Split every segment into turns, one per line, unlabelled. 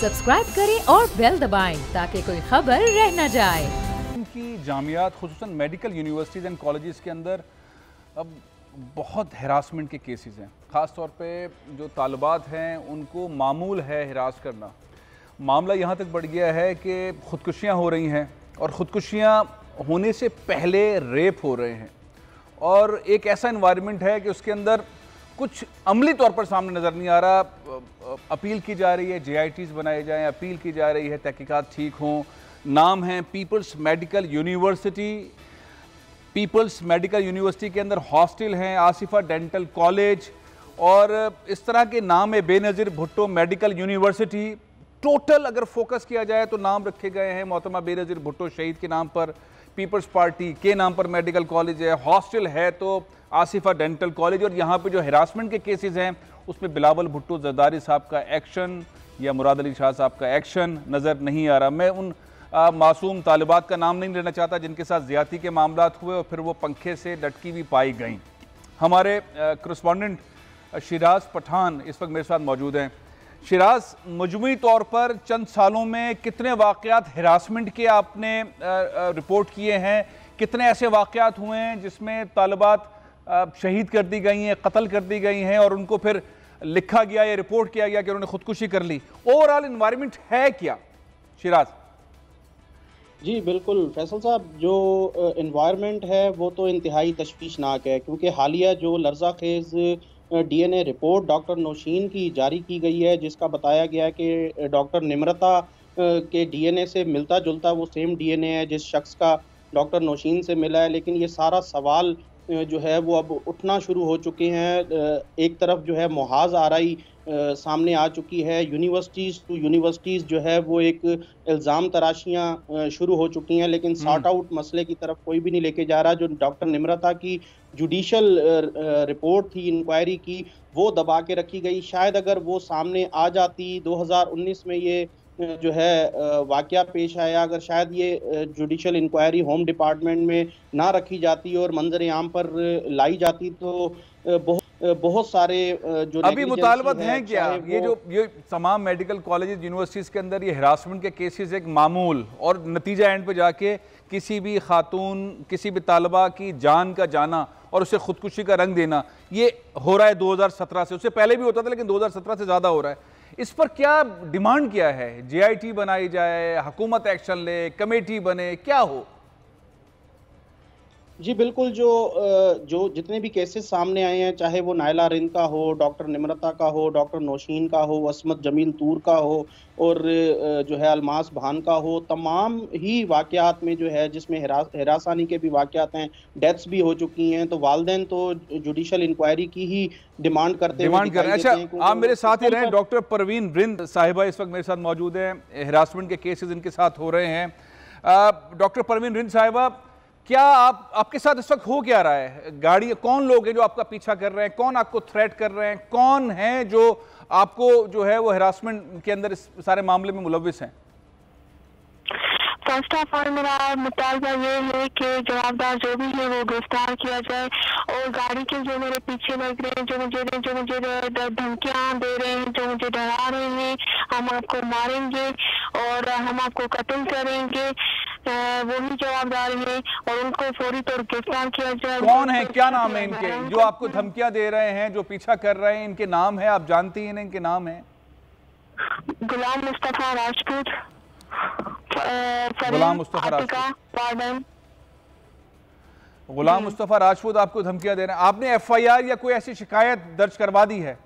Subscribe करें और bell दबाएं ताकि कोई खबर रह न जाए।
इनकी जामियात खुसूसन मेडिकल यूनिवर्सिटीज़ एंड कॉलेजेस के अंदर अब बहुत हरासमेंट के केसेस हैं। ख़ास तौर पे जो तालिबात हैं उनको मामूल है हिरास करना। मामला यहाँ तक बढ़ गया है कि ख़ुदकुशियाँ हो रही हैं और ख़ुदकुशियाँ होने से पहले रेप हो रहे हैं और एक ऐसा इन्वायरमेंट है कि उसके अंदर कुछ अमली तौर पर सामने नज़र नहीं आ रहा। अपील की जा रही है JITs बनाए जाएं, अपील की जा रही है तहकीकात ठीक हों। नाम है People's Medical University. People's Medical University के अंदर हॉस्टल हैं, आसिफा डेंटल कॉलेज और इस तरह के नाम है Benazir Bhutto medical university. Total अगर फोकस किया जाए तो नाम रखे गए हैं मोहतरमा बेनज़ीर भुट्टो शहीद के नाम पर, पीपल्स पार्टी के नाम पर मेडिकल कॉलेज है, हॉस्टल है तो आसिफा डेंटल कॉलेज। और यहाँ पे जो हरासमेंट के केसेस हैं उसमें बिलावल भुट्टो जरदारी साहब का एक्शन या मुराद अली शाह साहब का एक्शन नज़र नहीं आ रहा। मैं उन मासूम तालिबात का नाम नहीं लेना चाहता जिनके साथ ज़्यादती के मामलात हुए और फिर वो पंखे से लटकी भी पाई गई। हमारे करस्पॉन्डेंट शिराज पठान इस वक्त मेरे साथ मौजूद हैं। शिराज, मजमूई तौर पर चंद सालों में कितने वाक़यात हिरासमेंट के आपने रिपोर्ट किए हैं? कितने ऐसे वाक़यात हुए हैं जिसमें तालिबात शहीद कर दी गई हैं, कत्ल कर दी गई हैं और उनको फिर लिखा गया या रिपोर्ट किया गया कि उन्होंने खुदकुशी कर ली? ओवरऑल इन्वायरमेंट है क्या शिराज?
जी बिल्कुल फैसल साहब, जो इन्वायरमेंट है वो तो इंतहाई तशवीशनाक है क्योंकि हालिया जो लर्ज़ाखेज़ DNA रिपोर्ट डॉक्टर नौशीन की जारी की गई है जिसका बताया गया है कि डॉक्टर निम्रता के DNA से मिलता जुलता वो सेम DNA है जिस शख्स का डॉक्टर नौशीन से मिला है। लेकिन ये सारा सवाल जो है वो अब उठना शुरू हो चुके हैं। एक तरफ जो है मुहाज़ आराई सामने आ चुकी है, यूनिवर्सिटीज़ टू यूनिवर्सिटीज़ जो है वो एक इल्ज़ाम तराशियाँ शुरू हो चुकी हैं, लेकिन सॉर्ट आउट मसले की तरफ कोई भी नहीं लेके जा रहा। जो डॉक्टर निम्रता की जुडिशल रिपोर्ट थी इंक्वायरी की वो दबा के रखी गई। शायद अगर वो सामने आ जाती 2019 में ये जो है वाक़या पेश आया, अगर शायद ये जुडिशल इंक्वायरी होम डिपार्टमेंट में ना रखी जाती और मंजर आम पर लाई जाती तो बहुत सारे जो
अभी मुतालबत हैं क्या ये तमाम मेडिकल कॉलेज यूनिवर्सिटीज़ के अंदर ये हरासमेंट के केसेस एक मामूल और नतीजा एंड पे जाके किसी भी खातून किसी भी तालिबा की जान का जाना और उसे खुदकुशी का रंग देना, ये हो रहा है 2017 से। उससे पहले भी होता था लेकिन 2017 से ज़्यादा हो रहा है। इस पर क्या डिमांड क्या है? JIT बनाई जाए, हुकूमत एक्शन ले, कमेटी बने, क्या हो?
जी बिल्कुल, जो जितने भी केसेस सामने आए हैं, चाहे वो नायला रिंद का हो, डॉक्टर निम्रता का हो, डॉक्टर नौशीन का हो, असमत जमील तूर का हो और जो है अलमास भान का हो, तमाम ही वाक़यात में जो है जिसमें हिरासानी के भी वाक़यात हैं, डेथ्स भी हो चुकी हैं, तो वालिदैन तो जुडिशल इंक्वायरी की ही डिमांड करते हैं।
अच्छा, आप मेरे साथ ही रहें। डॉक्टर परवीन रिंद साहिबा इस वक्त मेरे साथ मौजूद हैं, हिरासमेंट के केसेस इनके साथ हो रहे हैं। डॉक्टर परवीन रिंद साहिबा, क्या आपके साथ इस वक्त हो क्या रहा है? गाड़ी कौन लोग हैं जो आपका पीछा कर रहे हैं? कौन आपको थ्रेट कर रहे हैं? कौन है जो आपको जो है वो हरासमेंट के अंदर इस सारे मामले में मुलविस हैं?
फर्स्ट ऑफ ऑल मेरा मुतालबा ये है कि जवाबदार जो भी है वो गिरफ्तार किया जाए और गाड़ी के जो मेरे पीछे लग रहे हैं, जो मुझे धमकियां दे रहे हैं, जो मुझे डरा रहे हैं, हम आपको मारेंगे और हम आपको कत्ल करेंगे, वो भी जवाबदार है और उनको फौरी तौर गिरफ्तार किया जाए।
कौन है, क्या नाम है इनके जो आपको धमकियां दे रहे हैं, जो पीछा कर रहे हैं? इनके नाम है, आप जानती हैं इनके नाम है?
गुलाम मुस्तफा राजपूत,
गुलाम मुस्तफा राजपूत, गुलाम मुस्तफा राजपूत आपको धमकियां दे रहे हैं। आपने FIR या कोई ऐसी शिकायत दर्ज करवा दी है?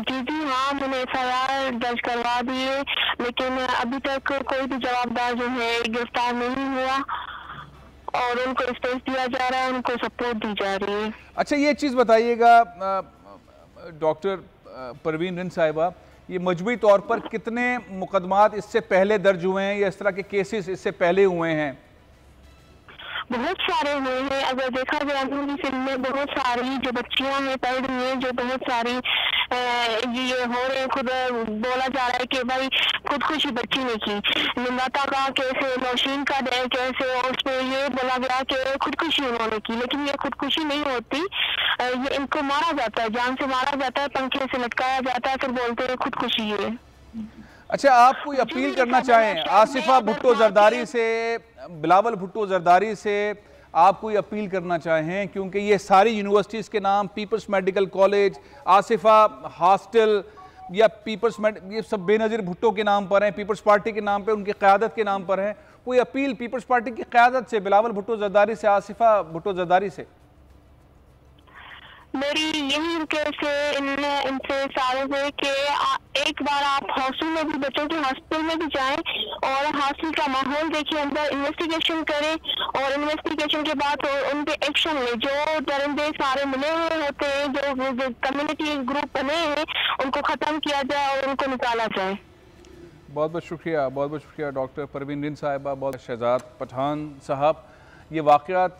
जी हाँ, मैंने FIR दर्ज करवा दी है लेकिन अभी तक कोई भी जवाबदार जो है गिरफ्तार नहीं हुआ और उनको स्पेस दिया जा रहा है, उनको सपोर्ट दी जा रही है।
अच्छा, ये चीज़ बताइएगा डॉक्टर परवीन रिंद साहिबा, ये मजबूरी तौर पर कितने मुकदमात इससे पहले दर्ज हुए हैं या इस तरह के केसेस इससे पहले हुए हैं?
बहुत सारे हुए हैं। अगर देखा जाए मूवी फिल्म में बहुत सारी जो बच्चियां हैं पढ़ रही हैं, जो बहुत सारी ये हो रहे हैं, खुद बोला जा रहा है कि भाई खुदकुशी बच्ची ने की। निम्रता का कैसे, नौशीन का कैसे, उस पर ये बोला गया कि खुदकुशी उन्होंने की, लेकिन ये खुदकुशी नहीं होती। ये इनको मारा जाता है, जान से मारा जाता है, पंखे से लटकाया जाता है, फिर बोलते हैं खुदकुशी है।
अच्छा, आप कोई अपील करना चाहें आसिफा भुट्टो जरदारी से, बिलावल भुट्टो जरदारी से आप कोई अपील करना चाहें, क्योंकि ये सारी यूनिवर्सिटीज़ के नाम People's Medical College, Asifa hostel या ये सब बेनज़ीर भुट्टो के नाम पर हैं, पीपल्स पार्टी के नाम पर, उनकी क़यादत के नाम पर हैं। कोई अपील पीपल्स पार्टी की क़यादत से, बिलावल भुट्टो जरदारी से, आसिफा भुट्टो जरदारी से?
मेरी यही रिक्वेस्ट है इनसे सारों से कि एक बार आप हॉस्टल में भी, बच्चों के हॉस्टल में भी जाएं और हॉस्टल का माहौल देखिए, अंदर इन्वेस्टिगेशन करें और इन्वेस्टिगेशन के बाद उन पे एक्शन लें। जो दरिंदे सारे मिले हुए होते हैं, जो कम्युनिटी ग्रुप बने हैं, उनको ख़त्म किया जाए और उनको निकाला जाए।
बहुत बहुत शुक्रिया, बहुत बहुत शुक्रिया डॉक्टर परवीन रिंद साहिबा, बहुत शहजाद पठान साहब। ये वाक़यात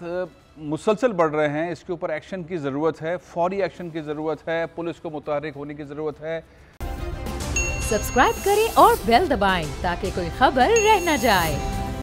मुसलसल बढ़ रहे हैं, इसके ऊपर एक्शन की ज़रूरत है, फौरी एक्शन की ज़रूरत है, पुलिस को मुतहर्रिक होने की ज़रूरत है।
सब्सक्राइब करें और बेल दबाएं ताकि कोई खबर रह न जाए।